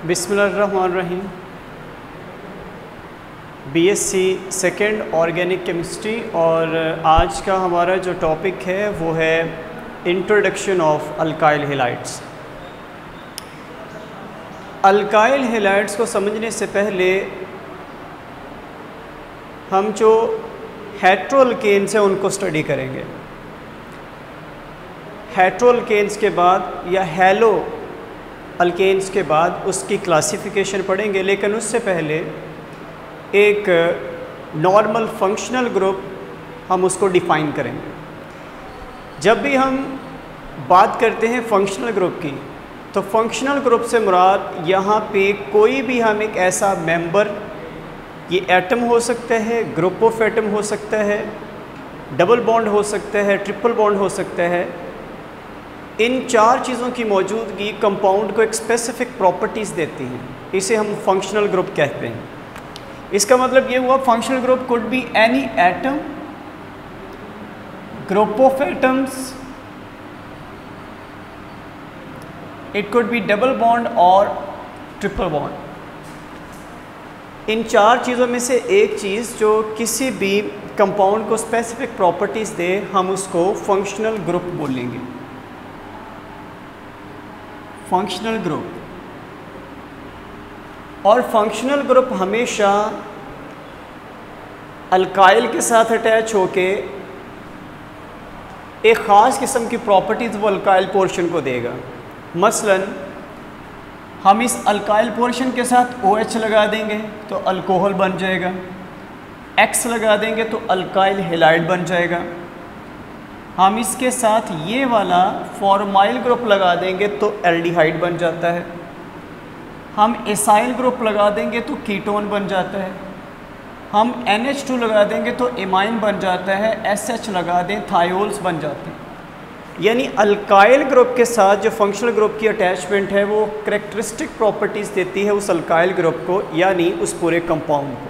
बिस्मिल्लाहिर्रहमानिर्रहीम। BSc second organic chemistry और आज का हमारा जो टॉपिक है वो है introduction of alkyl halides. Alkyl halides को समझने से पहले हम जो हेट्रोअल्केन्स हैं उनको स्टडी करेंगे। हेट्रोअल्केन्स के बाद या हेलो अल्केन्स के बाद उसकी क्लासिफिकेशन पढ़ेंगे, लेकिन उससे पहले एक नॉर्मल फंक्शनल ग्रुप हम उसको डिफ़ाइन करेंगे। जब भी हम बात करते हैं फंक्शनल ग्रुप की, तो फंक्शनल ग्रुप से मुराद यहाँ पे कोई भी हम एक ऐसा मेंबर, ये एटम हो सकता है, ग्रुप ऑफ एटम हो सकता है, डबल बॉन्ड हो सकता है, ट्रिपल बॉन्ड हो सकता है, इन चार चीज़ों की मौजूदगी कंपाउंड को एक स्पेसिफिक प्रॉपर्टीज़ देती हैं। इसे हम फंक्शनल ग्रुप कहते हैं। इसका मतलब ये हुआ functional group could be any atom, group of atoms, it could B double bond और ट्रिपल बॉन्ड। इन चार चीज़ों में से एक चीज़ जो किसी भी कंपाउंड को स्पेसिफिक प्रॉपर्टीज़ दे, हम उसको फंक्शनल ग्रुप बोलेंगे। Functional group. और फंक्शनल ग्रुप हमेशा अल्काइल के साथ अटैच होके एक ख़ास किस्म की प्रॉपर्टीज़ वो अल्काइल पोर्शन को देगा। मसलन हम इस अल्काइल पोर्शन के साथ OH लगा देंगे तो अल्कोहल बन जाएगा, X लगा देंगे तो अल्काइल हैलाइड बन जाएगा। हम इसके साथ ये वाला फॉर्माइल ग्रुप लगा देंगे तो एल्डिहाइड बन जाता है। हम एसाइल ग्रुप लगा देंगे तो कीटोन बन जाता है। हम NH2 लगा देंगे तो एमाइन बन जाता है। SH लगा दें थायोल्स बन जाते हैं। यानी अल्काइल ग्रुप के साथ जो फंक्शनल ग्रुप की अटैचमेंट है वो कैरेक्टरिस्टिक प्रॉपर्टीज़ देती है उस अल्काइल ग्रुप को, यानी उस पूरे कंपाउंड को।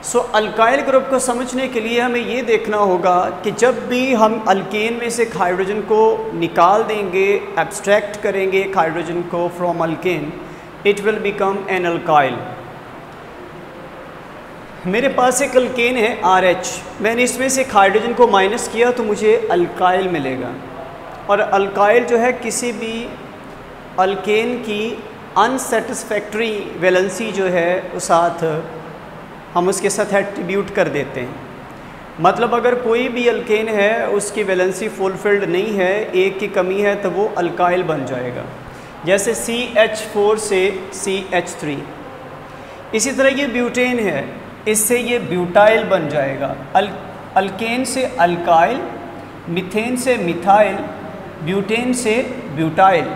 सो अल्काइल ग्रुप को समझने के लिए हमें ये देखना होगा कि जब भी हम अल्केन में से एक हाइड्रोजन को निकाल देंगे, एब्स्ट्रैक्ट करेंगे एक हाइड्रोजन को from alkane, it will become an alkyl. मेरे पास एक अल्केन है RH, मैंने इसमें से एक हाइड्रोजन को माइनस किया तो मुझे अल्काइल मिलेगा। और अल्काइल जो है किसी भी अल्केन की अनसेटिस्फैक्ट्री वैलेंसी जो है उस साथ हम उसके साथ एट्रीब्यूट कर देते हैं। मतलब अगर कोई भी अल्केन है उसकी वैलेंसी फुलफिल्ड नहीं है, एक की कमी है, तो वो अल्काइल बन जाएगा। जैसे CH4 से CH3। इसी तरह ये ब्यूटेन है, इससे ये ब्यूटाइल बन जाएगा। अल्केन से अल्काइल, मिथेन से मिथाइल, ब्यूटेन से ब्यूटाइल।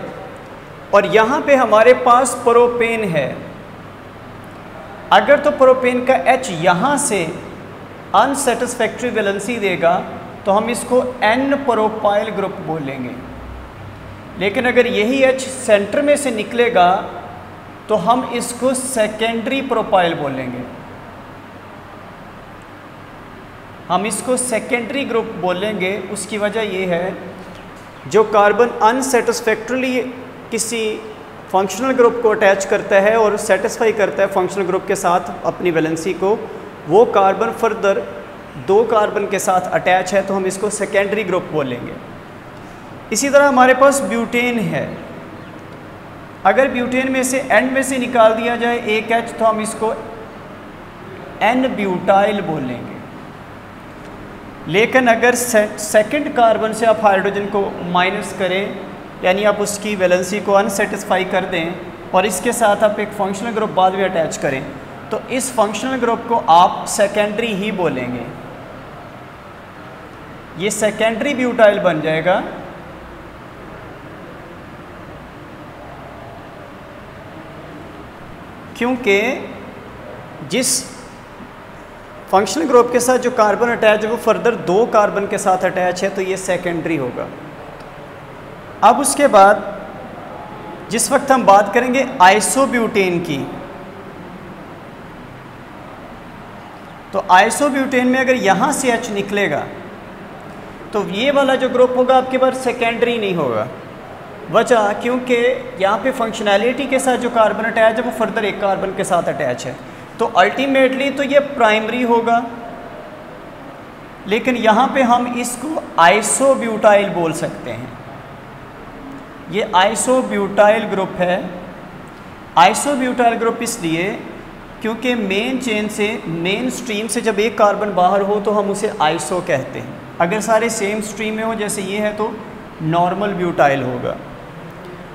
और यहाँ पे हमारे पास प्रोपेन है। अगर तो प्रोपेन का H यहाँ से अनसेटिस्फैक्ट्री वैलेंसी देगा तो हम इसको N प्रोपाइल ग्रुप बोलेंगे। लेकिन अगर यही H सेंटर में से निकलेगा तो हम इसको सेकेंडरी प्रोपाइल बोलेंगे। हम इसको सेकेंडरी ग्रुप बोलेंगे। उसकी वजह ये है, जो कार्बन अनसेटिस्फैक्ट्रीली किसी फंक्शनल ग्रुप को अटैच करता है और सेटिस्फाई करता है फंक्शनल ग्रुप के साथ अपनी वैलेंसी को, वो कार्बन फर्दर दो कार्बन के साथ अटैच है तो हम इसको सेकेंडरी ग्रुप बोलेंगे। इसी तरह हमारे पास ब्यूटेन है। अगर ब्यूटेन में से N में से निकाल दिया जाए एक H तो हम इसको N ब्यूटाइल बोलेंगे। लेकिन अगर सेकंड कार्बन से आप हाइड्रोजन को माइनस करें, यानी आप उसकी वैलेंसी को अनसेटिस्फाई कर दें और इसके साथ आप एक फंक्शनल ग्रुप बाद में अटैच करें, तो इस फंक्शनल ग्रुप को आप सेकेंडरी ही बोलेंगे। ये सेकेंडरी ब्यूटाइल बन जाएगा। क्योंकि जिस फंक्शनल ग्रुप के साथ जो कार्बन अटैच है वो फर्दर दो कार्बन के साथ अटैच है, तो ये सेकेंडरी होगा। अब उसके बाद जिस वक्त हम बात करेंगे आइसोब्यूटेन की, तो आइसोब्यूटेन में अगर यहाँ से H निकलेगा तो ये वाला जो ग्रुप होगा आपके पास सेकेंडरी नहीं होगा, वजह क्योंकि यहाँ पे फंक्शनैलिटी के साथ जो कार्बन अटैच है वो फर्दर एक कार्बन के साथ अटैच है, तो अल्टीमेटली तो ये प्राइमरी होगा, लेकिन यहाँ पे हम इसको आइसोब्यूटाइल बोल सकते हैं। ये आइसोब्यूटाइल ग्रुप है। आइसोब्यूटाइल ग्रुप इसलिए क्योंकि मेन चेन से, मेन स्ट्रीम से जब एक कार्बन बाहर हो तो हम उसे आइसो कहते हैं। अगर सारे सेम स्ट्रीम में हो जैसे ये है तो नॉर्मल ब्यूटाइल होगा।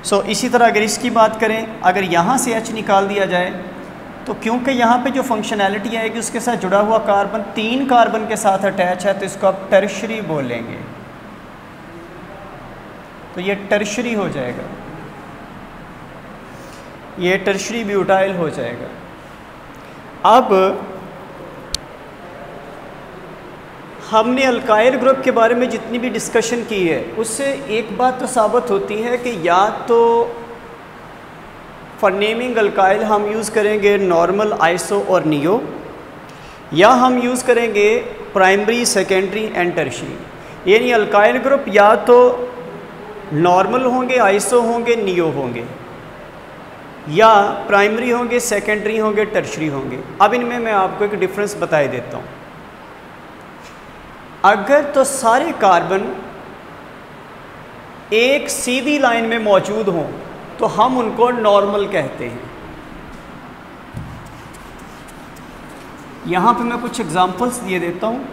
सो इसी तरह अगर इसकी बात करें, अगर यहाँ से H निकाल दिया जाए तो क्योंकि यहाँ पे जो फंक्शनैलिटी आएगी उसके साथ जुड़ा हुआ कार्बन 3 कार्बन के साथ अटैच है, तो इसको आप टर्शरी बोलेंगे, तो ये टर्शरी हो जाएगा, ये टर्शरी ब्यूटाइल हो जाएगा। अब हमने अल्काइल ग्रुप के बारे में जितनी भी डिस्कशन की है उससे एक बात तो साबित होती है कि या तो फॉर नेमिंग अल्काइल हम यूज़ करेंगे नॉर्मल, आइसो और नियो, या हम यूज़ करेंगे प्राइमरी, सेकेंडरी एंड टर्शरी। यानी अल्काइल ग्रुप या तो नॉर्मल होंगे, आइसो होंगे, नियो होंगे, या प्राइमरी होंगे, सेकेंडरी होंगे, टर्शरी होंगे। अब इनमें मैं आपको एक डिफरेंस बताए देता हूँ। अगर तो सारे कार्बन एक सीधी लाइन में मौजूद हों तो हम उनको नॉर्मल कहते हैं। यहाँ पे मैं कुछ एग्जांपल्स दिए देता हूँ।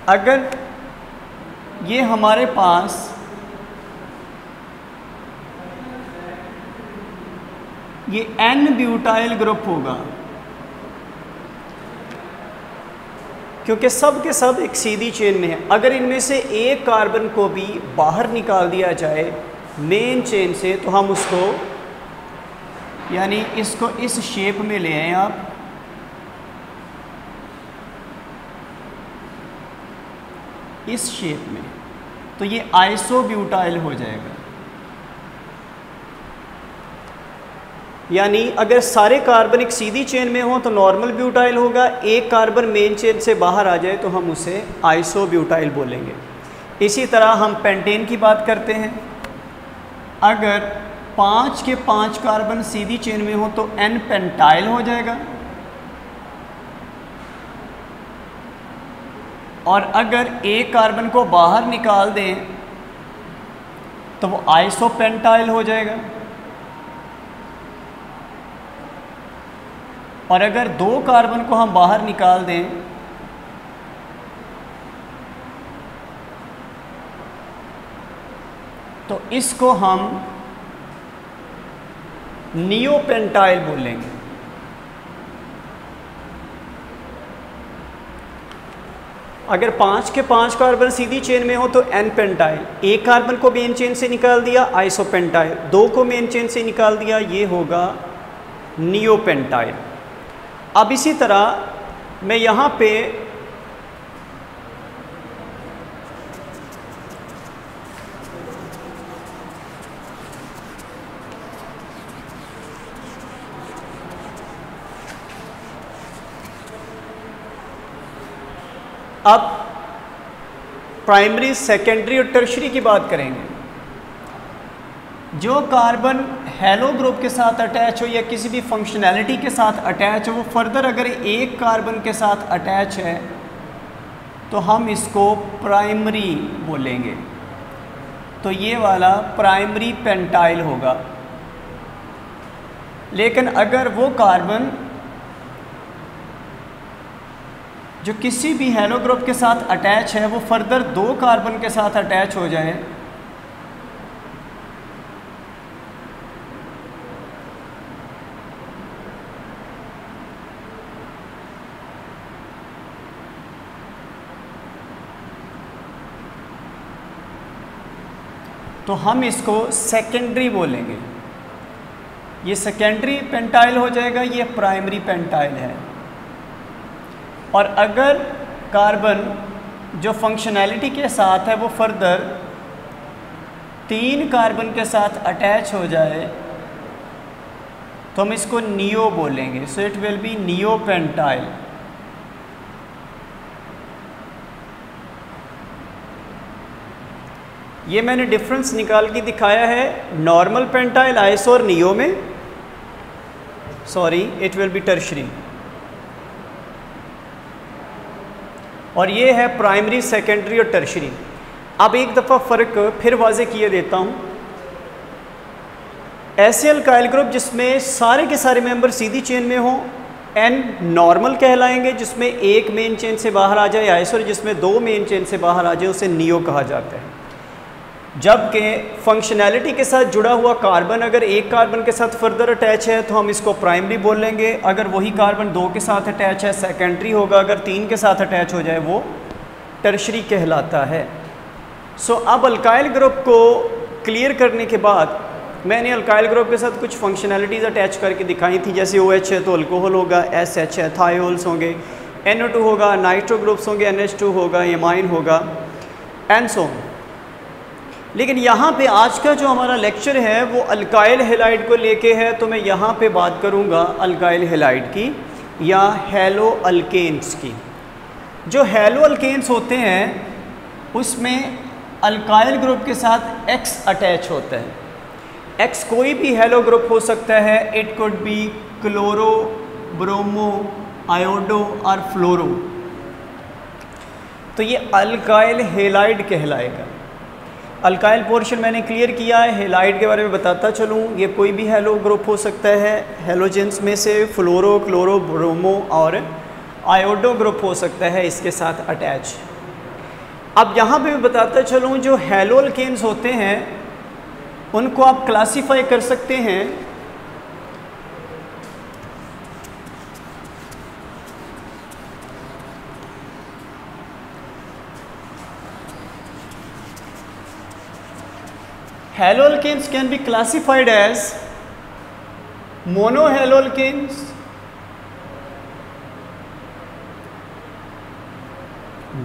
अगर ये हमारे पास ये N ब्यूटाइल ग्रुप होगा, क्योंकि सब के सब एक सीधी चेन में है। अगर इनमें से एक कार्बन को भी बाहर निकाल दिया जाए मेन चेन से तो हम उसको, यानी इसको इस शेप में ले आए आप, इस शेप में, तो ये आइसोब्यूटाइल हो जाएगा। यानी अगर सारे कार्बन एक सीधी चेन में हो तो नॉर्मल ब्यूटाइल होगा, एक कार्बन मेन चेन से बाहर आ जाए तो हम उसे आइसोब्यूटाइल बोलेंगे। इसी तरह हम पेंटेन की बात करते हैं। अगर 5 के 5 कार्बन सीधी चेन में हो तो N पेंटाइल हो जाएगा, और अगर एक कार्बन को बाहर निकाल दें तो वो आइसोपेंटाइल हो जाएगा, और अगर 2 कार्बन को हम बाहर निकाल दें तो इसको हम नियोपेंटाइल बोलेंगे। अगर 5 के 5 कार्बन सीधी चेन में हो तो N पेंटाइल, एक कार्बन को मेन चेन से निकाल दिया आइसोपेंटाइल, 2 को मेन चेन से निकाल दिया ये होगा नियोपेंटाइल। अब इसी तरह मैं यहाँ पे अब प्राइमरी, सेकेंडरी और टर्शरी की बात करेंगे। जो कार्बन हेलो ग्रुप के साथ अटैच हो या किसी भी फंक्शनैलिटी के साथ अटैच हो, वो फर्दर अगर एक कार्बन के साथ अटैच है तो हम इसको प्राइमरी बोलेंगे, तो ये वाला प्राइमरी पेंटाइल होगा। लेकिन अगर वो कार्बन जो किसी भी हेलो ग्रुप के साथ अटैच है वो फर्दर 2 कार्बन के साथ अटैच हो जाए तो हम इसको सेकेंडरी बोलेंगे। ये सेकेंडरी पेंटाइल हो जाएगा, ये प्राइमरी पेंटाइल है। और अगर कार्बन जो फंक्शनैलिटी के साथ है वो फर्दर 3 कार्बन के साथ अटैच हो जाए तो हम इसको नियो बोलेंगे। So it will be neo pentyl. ये मैंने डिफरेंस निकाल के दिखाया है नॉर्मल पेंटाइल आइसो और नियो में, sorry it will be tertiary, और ये है प्राइमरी, सेकेंडरी और टर्शरी। अब एक दफ़ा फ़र्क फिर वाज़े किए देता हूँ। ऐसे अल्काइल ग्रुप जिसमें सारे के सारे मेंबर सीधी चेन में हों, एन नॉर्मल कहलाएंगे, जिसमें एक मेन चेन से बाहर आ जाए आइसो, और जिसमें दो मेन चेन से बाहर आ जाए उसे नियो कहा जाता है। जबकि फंक्शनैलिटी के साथ जुड़ा हुआ कार्बन अगर एक कार्बन के साथ फर्दर अटैच है तो हम इसको प्राइमरी बोलेंगे, अगर वही कार्बन दो के साथ अटैच है सेकेंडरी होगा, अगर तीन के साथ अटैच हो जाए वो टर्शरी कहलाता है। सो अब अल्काइल ग्रुप को क्लियर करने के बाद मैंने अल्काइल ग्रुप के साथ कुछ फंक्शनैलिटीज़ अटैच करके दिखाई थी, जैसे OH है तो अल्कोहल होगा, SH है थायोल्स होंगे, NO2 होगा, नाइट्रो ग्रुप्स होंगे, NH2 होगा, एमाइन होगा, एंड सो ऑन। लेकिन यहाँ पे आज का जो हमारा लेक्चर है वो अल्काइल हैलाइड को लेके है, तो मैं यहाँ पे बात करूँगा अल्काइल हैलाइड की या हैलो अल्केन्स की। जो हैलो अल्केन्स होते हैं उसमें अल्काइल ग्रुप के साथ X अटैच होता है। X कोई भी हैलो ग्रुप हो सकता है, it could B chloro, bromo, iodo और फ्लोरो, तो ये अल्काइल हैलाइड कहलाएगा। अल्काइल पोर्शन मैंने क्लियर किया है, हैलाइड के बारे में बताता चलूँ। ये कोई भी हैलो ग्रुप हो सकता है, हैलोजेंस में से फ्लोरो, क्लोरो, ब्रोमो और आयोडो ग्रुप हो सकता है इसके साथ अटैच। अब यहाँ पे मैं बताता चलूँ जो हैलो अल्केन्स होते हैं उनको आप क्लासीफाई कर सकते हैं Halo alkanes can be classified as monohalo alkanes,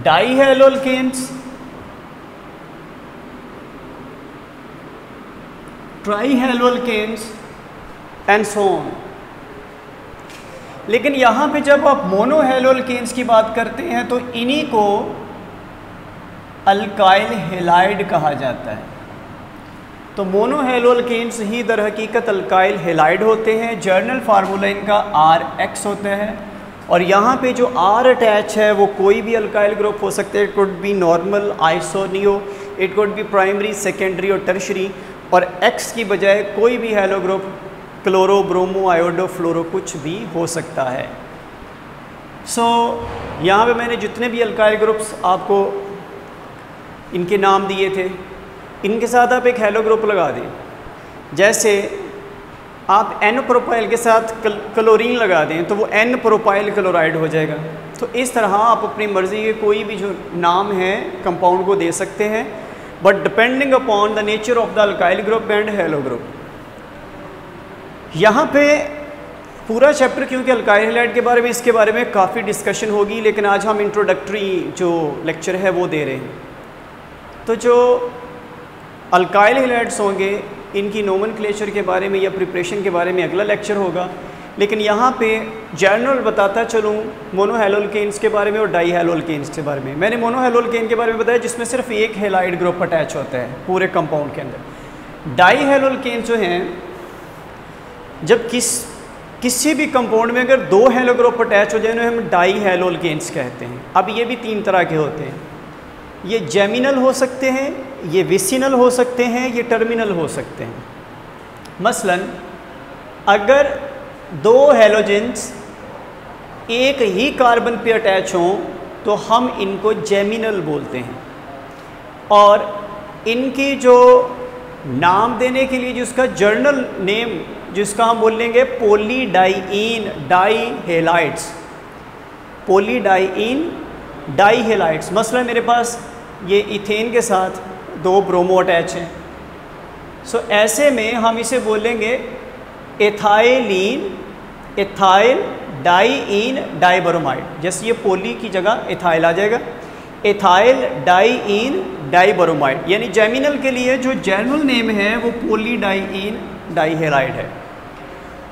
dihalo alkanes, trihalo alkanes and so on। लेकिन यहाँ पे जब आप मोनोहैलो अल्केन्स की बात करते हैं तो इन्हीं को अल्काइल हैलाइड कहा जाता है। तो मोनोहैलो अल्केन्स ही दर हकीकत अल्काइल हैलाइड होते हैं। जर्नल फार्मूला इनका RX होता है, और यहाँ पे जो R अटैच है वो कोई भी अल्काइल ग्रुप हो सकते हैं। It could be normal, iso, neo, it could be primary, secondary और टर्शरी, और X की बजाय कोई भी halo group chloro, bromo, iodo, fluoro कुछ भी हो सकता है। यहाँ पे मैंने जितने भी अल्काइल ग्रुप्स आपको इनके नाम दिए थे, इनके साथ आप एक हैलो ग्रुप लगा दें। जैसे आप N प्रोपाइल के साथ क्लोरीन लगा दें तो वो N प्रोपाइल क्लोराइड हो जाएगा। तो इस तरह आप अपनी मर्ज़ी के कोई भी जो नाम है कंपाउंड को दे सकते हैं, but depending upon the nature of the alkyl group and hello group. यहाँ पे पूरा चैप्टर, क्योंकि अल्काइल हैलाइड के बारे में इसके बारे में काफ़ी डिस्कशन होगी, लेकिन आज हम इंट्रोडक्टरी जो लेक्चर है वो दे रहे हैं। तो जो अल्काइल हैलाइड्स होंगे इनकी नोमेनक्लेचर के बारे में या प्रिपरेशन के बारे में अगला लेक्चर होगा, लेकिन यहाँ पे जनरल बताता चलूँ मोनोहैलो अल्केन्स के बारे में और डाईहैलो अल्केन्स के बारे में। मैंने मोनोहैलो अल्केन के बारे में बताया जिसमें सिर्फ एक हैलाइड ग्रुप अटैच होता है पूरे कंपाउंड के अंदर। डाईहैलो अल्केन्स जो हैं, जब किसी भी कंपाउंड में अगर दो हैलो ग्रुप अटैच हो जाए तो हम डाईहैलो अल्केन्स कहते हैं। अब ये भी तीन तरह के होते हैं, ये जेमिनल हो सकते हैं, ये विसिनल हो सकते हैं, ये टर्मिनल हो सकते हैं। मसलन अगर दो हैलोजेंस एक ही कार्बन पे अटैच हों तो हम इनको जेमिनल बोलते हैं, और इनकी जो नाम देने के लिए जिसका जर्नल नेम जिसका हम बोलेंगे पॉलीडाइईन डाईहैलाइड्स, पॉलीडाइईन डाईहैलाइड्स। मसलन मेरे पास ये इथेन के साथ दो ब्रोमो अटैच हैं, सो ऐसे में हम इसे बोलेंगे एथाइलीन एथाइल डाईईन डाईब्रोमाइड। जैसे ये पोली की जगह एथाइल आ जाएगा, एथाइल डाईईन डाईब्रोमाइड। यानी जेमिनल के लिए जो जनरल नेम है वो पॉलीडाइईन डाईहैलाइड है।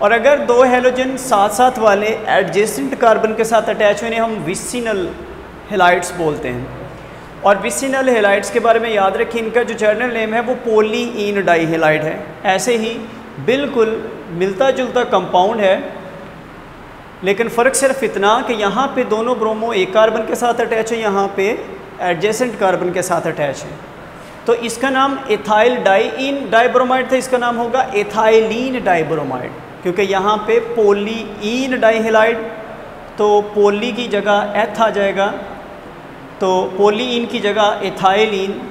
और अगर दो हैलोजन साथ साथ वाले एडजेसेंट कार्बन के साथ अटैच होने हम विसिनल हैलाइड्स बोलते हैं। और विसिनल हेलाइड्स के बारे में याद रखिए, इनका जो जर्नल नेम है वो पोलीईन डाई हेलाइड है। ऐसे ही बिल्कुल मिलता जुलता कंपाउंड है, लेकिन फ़र्क सिर्फ इतना कि यहाँ पे दोनों ब्रोमो एक कार्बन के साथ अटैच है, यहाँ पे एडजेसेंट कार्बन के साथ अटैच है। तो इसका नाम एथाइल डाईईन डाइब्रोमाइड था, इसका नाम होगा एथाइलीन डाइब्रोमाइड, क्योंकि यहाँ पे पोलीईन डाई हेलाइड, तो पोली की जगह एथ आ जाएगा, तो पोलीईन की जगह एथाइलीन,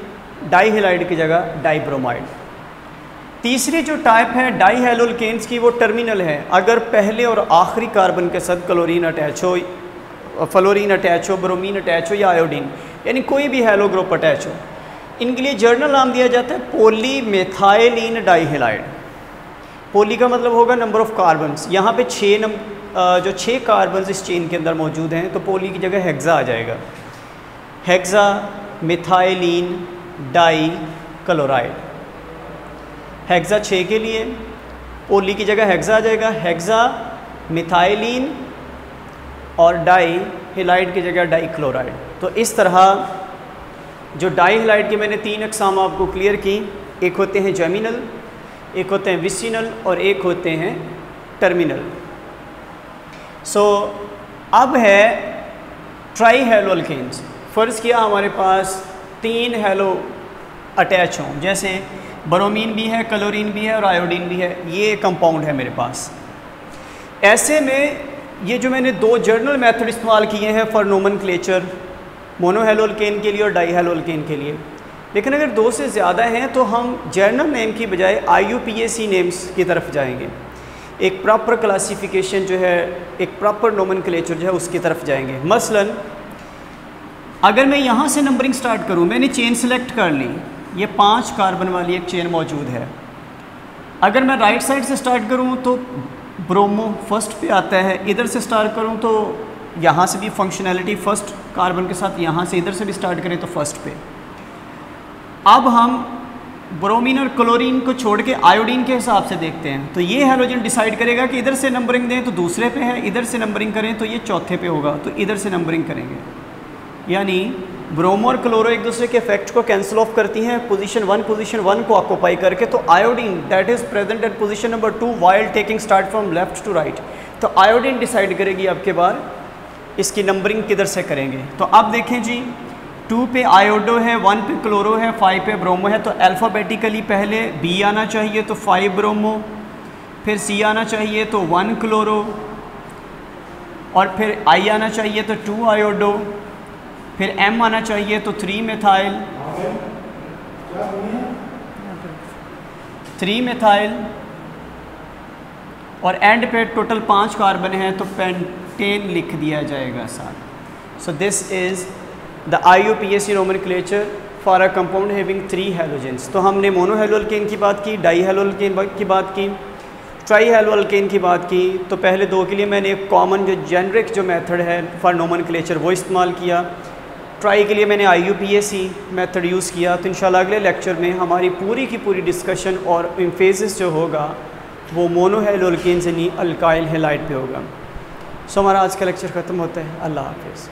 डाई हेलाइड की जगह डाइब्रोमाइड। तीसरी जो टाइप है डाईहेलोल्केन्स की, वो टर्मिनल है। अगर पहले और आखिरी कार्बन के साथ क्लोरीन अटैच हो, फ्लोरीन अटैच हो, ब्रोमीन अटैच हो या आयोडीन, यानी कोई भी हेलो ग्रुप अटैच हो, इनके लिए जर्नल नाम दिया जाता है पॉलीमेथाइलीन डाईहेलाइड। पोली का मतलब होगा नंबर ऑफ कार्बन्स, यहाँ पे 6 कार्बन्स इस चेन के अंदर मौजूद हैं, तो पोली की जगह हेक्सा आ जाएगा, hexa methylene dichloride. Hexa 6 के लिए, पोली की जगह हेक्सा आ जाएगा, हेक्सा मिथाइलीन और डाई हेलाइड की जगह डाई क्लोराइड। तो इस तरह जो डाई हेलाइड के मैंने 3 अक़साम आपको क्लियर की, एक होते हैं जेमिनल, एक होते हैं विसिनल और एक होते हैं टर्मिनल। अब है ट्राईहेलोल्केन्स। फ़र्ज़ किया हमारे पास 3 हेलो अटैच हों, जैसे ब्रोमीन भी है, क्लोरीन भी है और आयोडीन भी है, ये कंपाउंड है मेरे पास। ऐसे में ये जो मैंने 2 जर्नल मेथड इस्तेमाल किए हैं फॉर नोमेनक्लेचर, मोनोहेलोल्केन के लिए और डाईहेलोल्केन के लिए, लेकिन अगर 2 से ज़्यादा हैं तो हम जर्नल नेम की बजाय IUPAC नेम्स की तरफ जाएंगे। एक प्रॉपर क्लासिफिकेशन जो है, एक प्रॉपर नोमेनक्लेचर जो है उसकी तरफ जाएंगे। मसलन अगर मैं यहाँ से नंबरिंग स्टार्ट करूँ, मैंने चेन सेलेक्ट कर ली, ये 5 कार्बन वाली एक चेन मौजूद है। अगर मैं राइट साइड से स्टार्ट करूँ तो ब्रोमो फर्स्ट पे आता है, इधर से स्टार्ट करूँ तो यहाँ से भी फंक्शनैलिटी फर्स्ट कार्बन के साथ, यहाँ से इधर से भी स्टार्ट करें तो फर्स्ट पे। अब हम ब्रोमीन और क्लोरीन को छोड़ के आयोडीन के हिसाब से देखते हैं, तो ये हैलोजन डिसाइड करेगा कि इधर से नंबरिंग दें तो दूसरे पे है, इधर से नंबरिंग करें तो ये चौथे पे होगा, तो इधर से नंबरिंग करेंगे। यानी ब्रोमो और क्लोरो एक दूसरे के इफेक्ट को कैंसिल ऑफ करती हैं पोजीशन 1 को ऑक्यूपाई करके, तो iodine that is present at position number 2 while taking start from left to right, तो आयोडीन डिसाइड करेगी अब के बार इसकी नंबरिंग किधर से करेंगे। तो अब देखें जी, 2 पे आयोडो है, 1 पे क्लोरो है, 5 पे ब्रोमो है, तो अल्फ़ाबेटिकली पहले B आना चाहिए तो 5 ब्रोमो, फिर C आना चाहिए तो 1 क्लोरो, और फिर I आना चाहिए तो 2 आयोडो, फिर M आना चाहिए तो 3 मेथाइल, 3 मेथाइल, और एंड पे टोटल 5 कार्बन है तो पेंटेन लिख दिया जाएगा साथ। So this is the IUPAC nomenclature for a compound having 3 halogens. तो हमने मोनोहेलोल्केन की बात की, डाईहेलोल्केन की बात की, ट्राईहेलोल्केन की बात की। तो पहले 2 के लिए मैंने एक कॉमन जो जेनरिक जो मेथड है फॉर नोमेनक्लेचर वो इस्तेमाल किया। ट्राई के लिए मैंने IUPAC मेथड यूज़ किया। तो इंशाल्लाह अगले लेक्चर में हमारी पूरी की पूरी डिस्कशन और एम्फेसिस जो होगा वो मोनोहेलोल्केन से नहीं अल्काइल हेलाइड पे होगा। सो हमारा आज का लेक्चर ख़त्म होता है। अल्लाह हाफ़िज़।